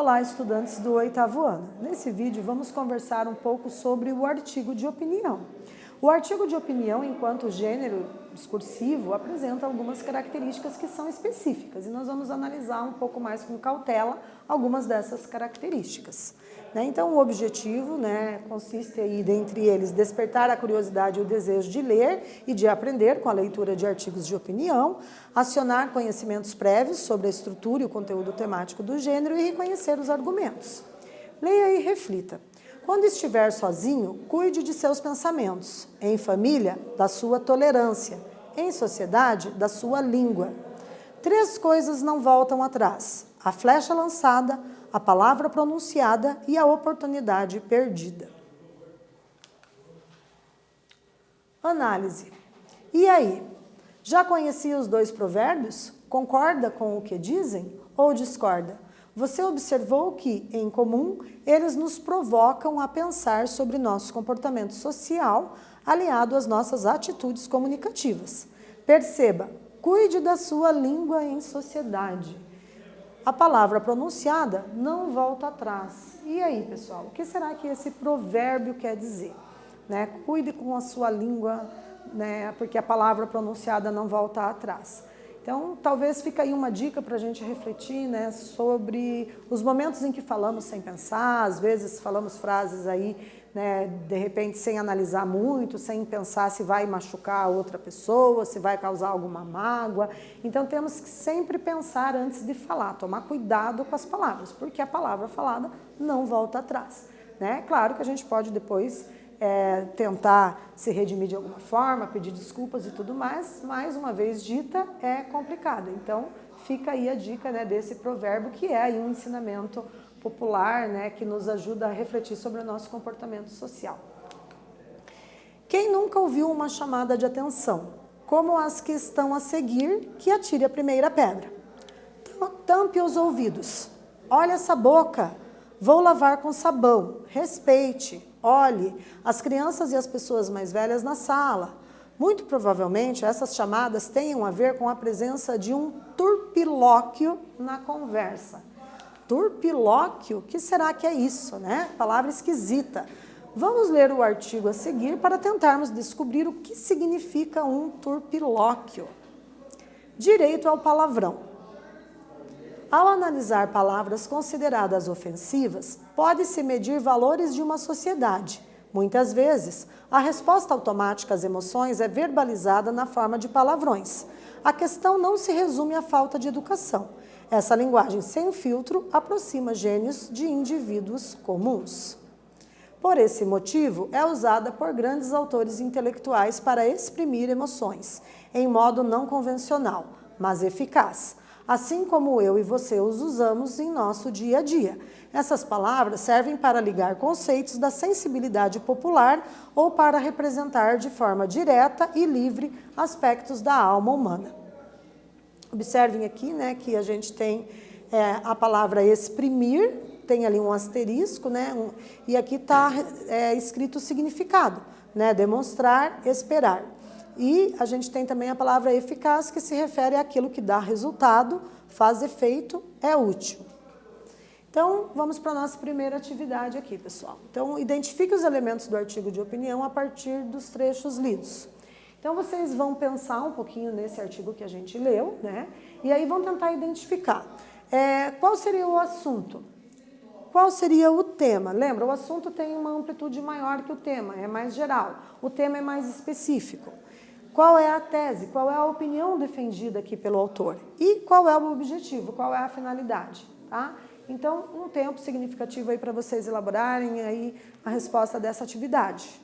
Olá, estudantes do 8º ano. Nesse vídeo vamos conversar um pouco sobre o artigo de opinião. O artigo de opinião, enquanto gênero discursivo, apresenta algumas características que são específicas e nós vamos analisar um pouco mais com cautela algumas dessas características. Então, o objetivo consiste aí, dentre eles, despertar a curiosidade e o desejo de ler e de aprender com a leitura de artigos de opinião, acionar conhecimentos prévios sobre a estrutura e o conteúdo temático do gênero e reconhecer os argumentos. Leia e reflita. Quando estiver sozinho, cuide de seus pensamentos. Em família, da sua tolerância. Em sociedade, da sua língua. 3 coisas não voltam atrás: a flecha lançada, a palavra pronunciada e a oportunidade perdida. Análise. E aí? Já conhecia os 2 provérbios? Concorda com o que dizem ou discorda? Você observou que, em comum, eles nos provocam a pensar sobre nosso comportamento social, aliado às nossas atitudes comunicativas. Perceba, cuide da sua língua em sociedade. A palavra pronunciada não volta atrás. E aí, pessoal, o que será que esse provérbio quer dizer? Cuide com a sua língua, porque a palavra pronunciada não volta atrás. Então, talvez fique aí uma dica para a gente refletir sobre os momentos em que falamos sem pensar, às vezes falamos frases aí, de repente sem analisar muito, sem pensar se vai machucar a outra pessoa, se vai causar alguma mágoa. Então, temos que sempre pensar antes de falar, tomar cuidado com as palavras, porque a palavra falada não volta atrás. Claro que a gente pode depois tentar se redimir de alguma forma, pedir desculpas e tudo mais uma vez dita, é complicado. Então, fica aí a dica desse provérbio, que é aí um ensinamento popular, que nos ajuda a refletir sobre o nosso comportamento social. Quem nunca ouviu uma chamada de atenção, como as que estão a seguir, que atire a primeira pedra? Tampe os ouvidos. Olha essa boca. Vou lavar com sabão. Respeite. Olhe as crianças e as pessoas mais velhas na sala. Muito provavelmente essas chamadas tenham a ver com a presença de um turpilóquio na conversa. Turpilóquio? O que será que é isso, Palavra esquisita. Vamos ler o artigo a seguir para tentarmos descobrir o que significa um turpilóquio. Direito ao palavrão. Ao analisar palavras consideradas ofensivas, pode-se medir valores de uma sociedade. Muitas vezes, a resposta automática às emoções é verbalizada na forma de palavrões. A questão não se resume à falta de educação. Essa linguagem sem filtro aproxima gênios de indivíduos comuns. Por esse motivo, é usada por grandes autores intelectuais para exprimir emoções, em modo não convencional, mas eficaz. Assim como eu e você os usamos em nosso dia a dia. Essas palavras servem para ligar conceitos da sensibilidade popular ou para representar de forma direta e livre aspectos da alma humana. Observem aqui que a gente tem a palavra exprimir, tem ali um asterisco, e aqui está escrito o significado, demonstrar, esperar. E a gente tem também a palavra eficaz, que se refere àquilo que dá resultado, faz efeito, é útil. Então, vamos para a nossa primeira atividade aqui, pessoal. Então, identifique os elementos do artigo de opinião a partir dos trechos lidos. Então, vocês vão pensar um pouquinho nesse artigo que a gente leu, e aí vão tentar identificar. Qual seria o assunto? Qual seria o tema? Lembra, o assunto tem uma amplitude maior que o tema, é mais geral. O tema é mais específico. Qual é a tese? Qual é a opinião defendida aqui pelo autor? E qual é o objetivo? Qual é a finalidade? Então, um tempo significativo aí para vocês elaborarem aí a resposta dessa atividade.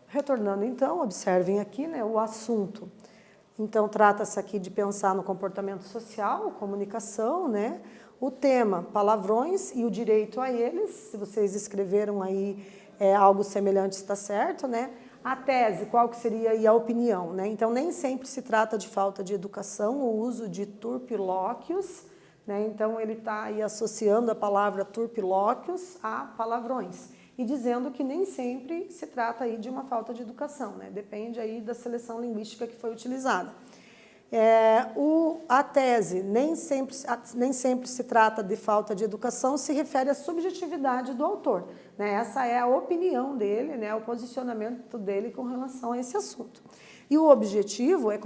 Retornando então, observem aqui, né, o assunto. Então, trata-se aqui de pensar no comportamento social, comunicação, né? O tema, palavrões e o direito a eles. Se vocês escreveram aí algo semelhante, está certo, né? A tese, qual que seria aí a opinião, né? Então, nem sempre se trata de falta de educação, o uso de turpilóquios, né? Então, ele está aí associando a palavra turpilóquios a palavrões. E dizendo que nem sempre se trata aí de uma falta de educação, né? Depende aí da seleção linguística que foi utilizada. A tese, nem sempre se trata de falta de educação, se refere à subjetividade do autor, né? Essa é a opinião dele, né? O posicionamento dele com relação a esse assunto. E o objetivo é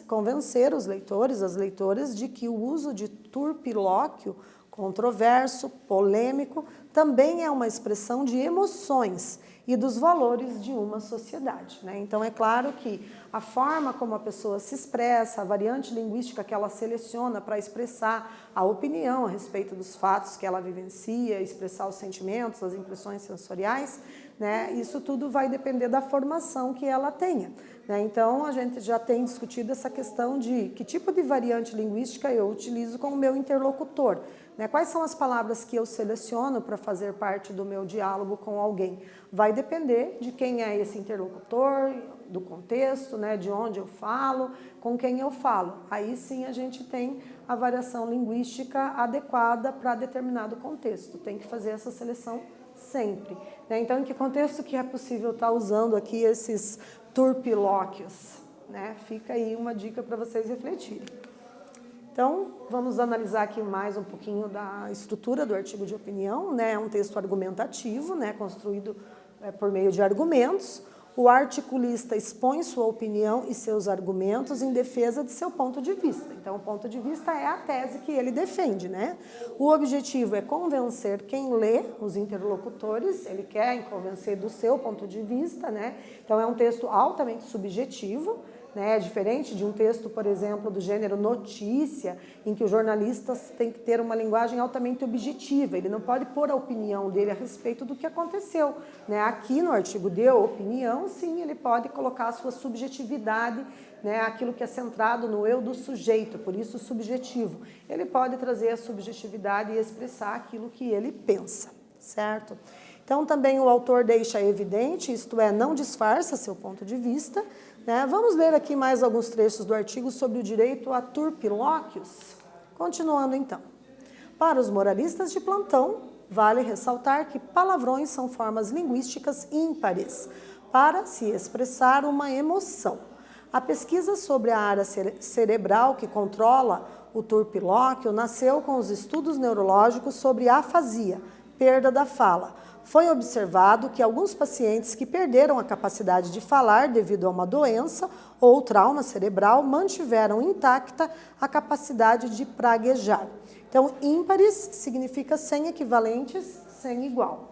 convencer os leitores, as leitoras, de que o uso de turpilóquio controverso, polêmico, também é uma expressão de emoções e dos valores de uma sociedade, né? Então, é claro que a forma como a pessoa se expressa, a variante linguística que ela seleciona para expressar a opinião a respeito dos fatos que ela vivencia, expressar os sentimentos, as impressões sensoriais, né? Isso tudo vai depender da formação que ela tenha, né? Então, a gente já tem discutido essa questão de que tipo de variante linguística eu utilizo com o meu interlocutor, né? Quais são as palavras que eu seleciono para fazer parte do meu diálogo com alguém? Vai depender de quem é esse interlocutor, do contexto, né? De onde eu falo, com quem eu falo. Aí sim a gente tem a variação linguística adequada para determinado contexto. Tem que fazer essa seleção sempre, né? Então, em que contexto que é possível estar usando aqui esses turpilóquios, né? Fica aí uma dica para vocês refletirem. Então, vamos analisar aqui mais um pouquinho da estrutura do artigo de opinião, né? É um texto argumentativo, né? Construído por meio de argumentos. O articulista expõe sua opinião e seus argumentos em defesa de seu ponto de vista. Então, o ponto de vista é a tese que ele defende, né? O objetivo é convencer quem lê, os interlocutores, ele quer convencer do seu ponto de vista, né? Então, é um texto altamente subjetivo, né? É diferente de um texto, por exemplo, do gênero notícia, em que o jornalista tem que ter uma linguagem altamente objetiva, ele não pode pôr a opinião dele a respeito do que aconteceu, né? Aqui no artigo de opinião, sim, ele pode colocar a sua subjetividade, né? Aquilo que é centrado no eu do sujeito, por isso subjetivo. Ele pode trazer a subjetividade e expressar aquilo que ele pensa, certo? Então, também o autor deixa evidente, isto é, não disfarça seu ponto de vista, né? Vamos ler aqui mais alguns trechos do artigo sobre o direito a turpilóquios. Continuando, então. Para os moralistas de plantão, vale ressaltar que palavrões são formas linguísticas ímpares para se expressar uma emoção. A pesquisa sobre a área cerebral que controla o turpilóquio nasceu com os estudos neurológicos sobre afasia, perda da fala. Foi observado que alguns pacientes que perderam a capacidade de falar devido a uma doença ou trauma cerebral mantiveram intacta a capacidade de praguejar. Então, ímpares significa sem equivalentes, sem igual.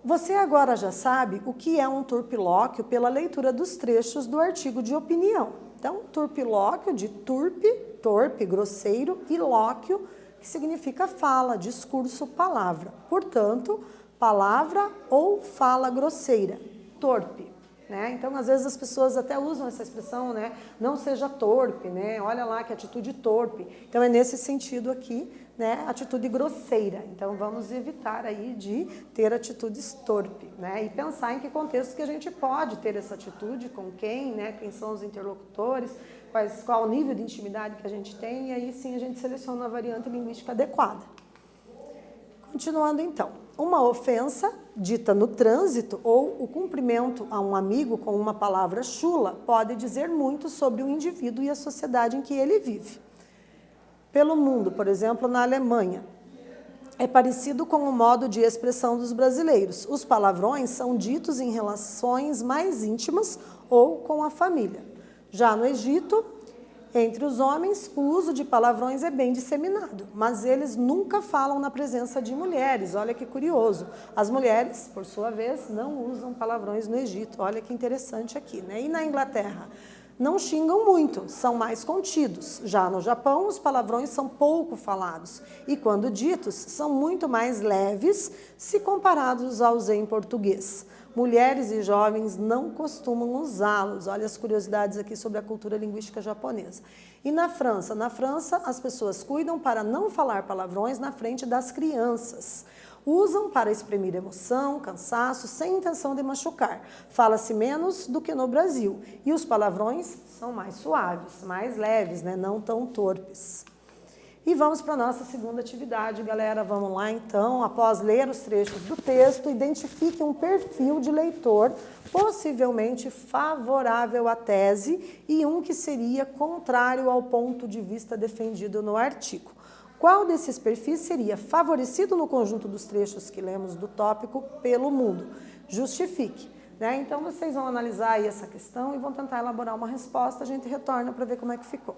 Você agora já sabe o que é um turpilóquio pela leitura dos trechos do artigo de opinião. Então, turpilóquio de turpe, torpe, grosseiro, e lóquio, que significa fala, discurso, palavra. Portanto, palavra ou fala grosseira, torpe, né? Então, às vezes as pessoas até usam essa expressão, né? Não seja torpe, né? Olha lá que atitude torpe. Então, é nesse sentido aqui, né? Atitude grosseira. Então, vamos evitar aí de ter atitudes torpe, né? E pensar em que contexto que a gente pode ter essa atitude, com quem, né? Quem são os interlocutores, qual o nível de intimidade que a gente tem, e aí sim a gente seleciona a variante linguística adequada. Continuando então, uma ofensa dita no trânsito ou o cumprimento a um amigo com uma palavra chula pode dizer muito sobre o indivíduo e a sociedade em que ele vive. Pelo mundo, por exemplo, na Alemanha, é parecido com o modo de expressão dos brasileiros. Os palavrões são ditos em relações mais íntimas ou com a família. Já no Egito, entre os homens, o uso de palavrões é bem disseminado, mas eles nunca falam na presença de mulheres. Olha que curioso. As mulheres, por sua vez, não usam palavrões no Egito. Olha que interessante aqui, né? E na Inglaterra? Não xingam muito, são mais contidos. Já no Japão, os palavrões são pouco falados e, quando ditos, são muito mais leves se comparados aos em português. Mulheres e jovens não costumam usá-los. Olha as curiosidades aqui sobre a cultura linguística japonesa. E na França? Na França, as pessoas cuidam para não falar palavrões na frente das crianças. Usam para exprimir emoção, cansaço, sem intenção de machucar. Fala-se menos do que no Brasil. E os palavrões são mais suaves, mais leves, né? Não tão torpes. E vamos para a nossa segunda atividade, galera. Vamos lá, então. Após ler os trechos do texto, identifique um perfil de leitor possivelmente favorável à tese e um que seria contrário ao ponto de vista defendido no artigo. Qual desses perfis seria favorecido no conjunto dos trechos que lemos do tópico pelo mundo? Justifique, né? Então, vocês vão analisar aí essa questão e vão tentar elaborar uma resposta. A gente retorna para ver como é que ficou.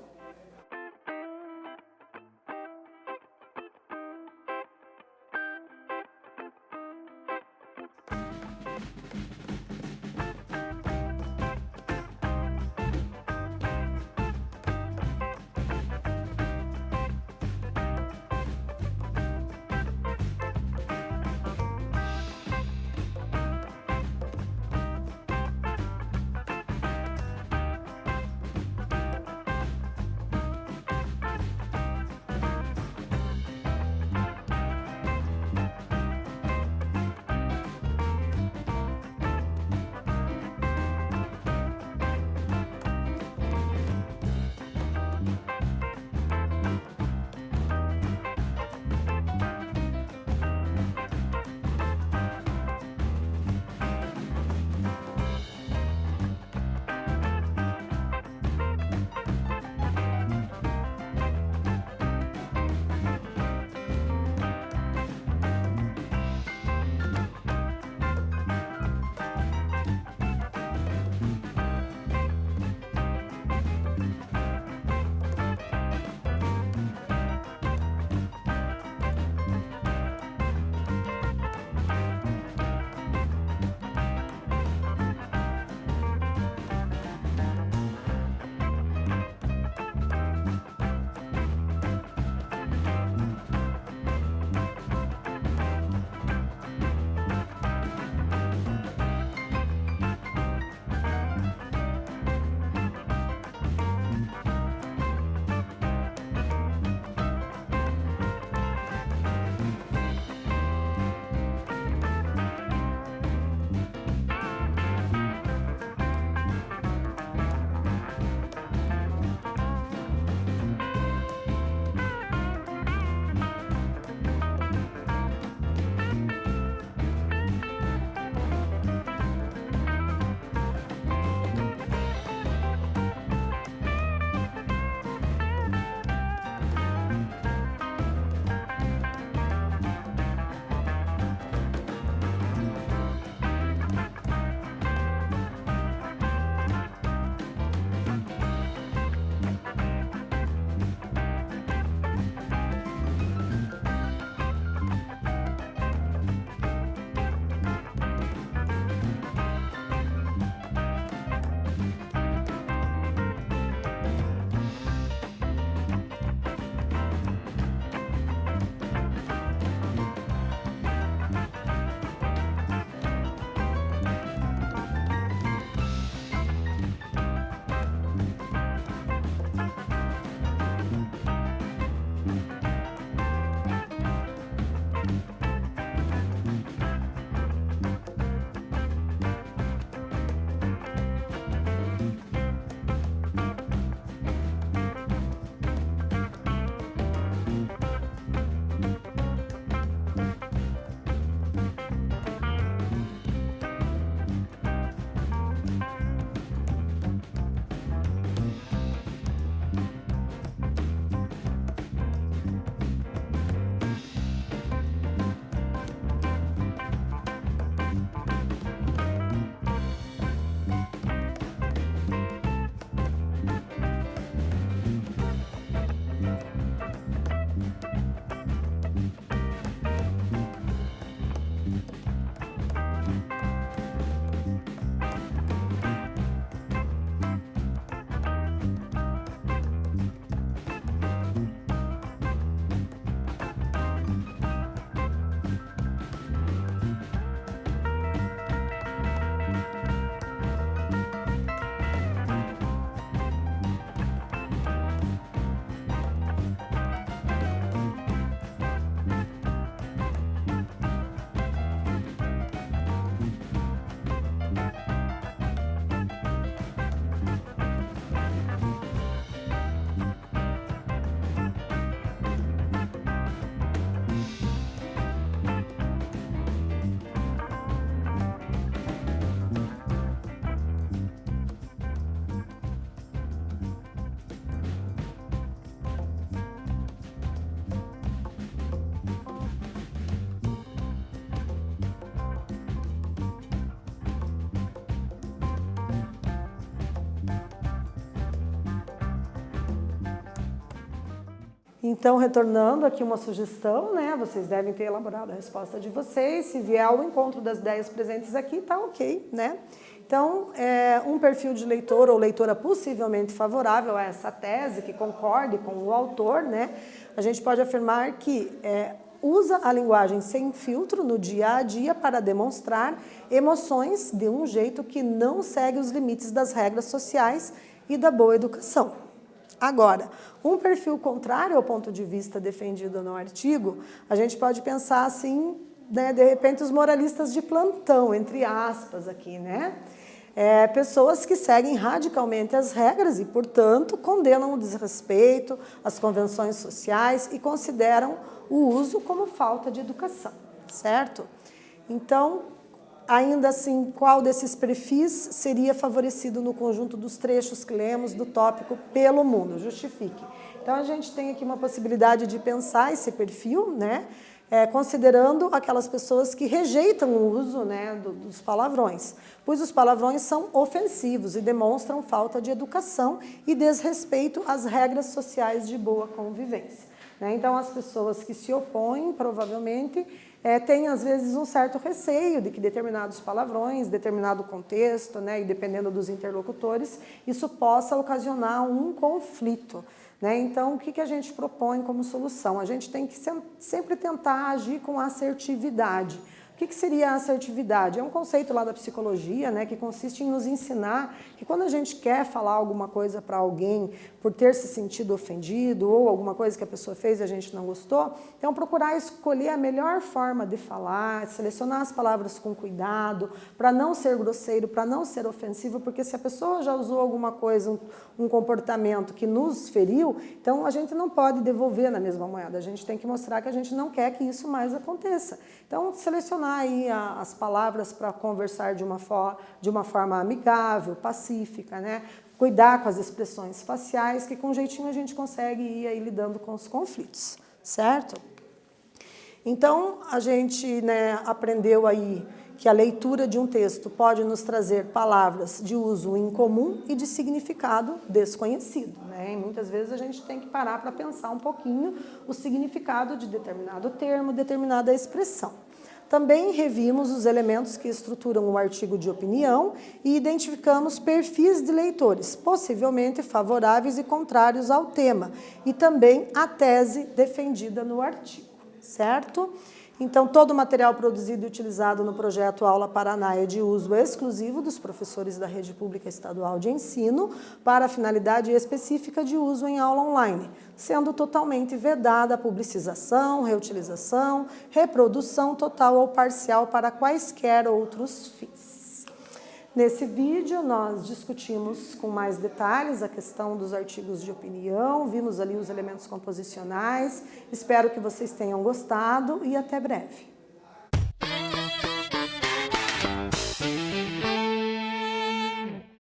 Então, retornando aqui uma sugestão, né? Vocês devem ter elaborado a resposta de vocês. Se vier ao encontro das ideias presentes aqui, tá ok, né? Então, um perfil de leitor ou leitora possivelmente favorável a essa tese, que concorde com o autor, né? A gente pode afirmar que usa a linguagem sem filtro no dia a dia para demonstrar emoções de um jeito que não segue os limites das regras sociais e da boa educação. Agora, um perfil contrário ao ponto de vista defendido no artigo, a gente pode pensar assim, né, de repente os moralistas de plantão, entre aspas aqui, né? Pessoas que seguem radicalmente as regras e, portanto, condenam o desrespeito às convenções sociais e consideram o uso como falta de educação, certo? Então, ainda assim, qual desses perfis seria favorecido no conjunto dos trechos que lemos do tópico pelo mundo? Justifique. Então, a gente tem aqui uma possibilidade de pensar esse perfil, né? Considerando aquelas pessoas que rejeitam o uso, né, dos palavrões, pois os palavrões são ofensivos e demonstram falta de educação e desrespeito às regras sociais de boa convivência, né? Então, as pessoas que se opõem, provavelmente, têm, às vezes, um certo receio de que determinados palavrões, determinado contexto, né, e dependendo dos interlocutores, isso possa ocasionar um conflito, né? Então, o que a gente propõe como solução? A gente tem que sempre tentar agir com assertividade. O que seria a assertividade? É um conceito lá da psicologia, né, que consiste em nos ensinar que quando a gente quer falar alguma coisa para alguém por ter se sentido ofendido ou alguma coisa que a pessoa fez e a gente não gostou, então procurar escolher a melhor forma de falar, selecionar as palavras com cuidado, para não ser grosseiro, para não ser ofensivo, porque se a pessoa já usou alguma coisa, um comportamento que nos feriu, então a gente não pode devolver na mesma moeda, a gente tem que mostrar que a gente não quer que isso mais aconteça. Então, selecionar aí as palavras para conversar de uma forma amigável, pacífica, né? Cuidar com as expressões faciais, que com jeitinho a gente consegue ir aí lidando com os conflitos, certo? Então, a gente, né, aprendeu aí que a leitura de um texto pode nos trazer palavras de uso incomum e de significado desconhecido, né? E muitas vezes a gente tem que parar para pensar um pouquinho o significado de determinado termo, determinada expressão. Também revimos os elementos que estruturam o artigo de opinião e identificamos perfis de leitores, possivelmente favoráveis e contrários ao tema, e também a tese defendida no artigo, certo? Então, todo o material produzido e utilizado no projeto Aula Paraná é de uso exclusivo dos professores da Rede Pública Estadual de Ensino para a finalidade específica de uso em aula online, sendo totalmente vedada a publicização, reutilização, reprodução total ou parcial para quaisquer outros fins. Nesse vídeo, nós discutimos com mais detalhes a questão dos artigos de opinião, vimos ali os elementos composicionais. Espero que vocês tenham gostado e até breve.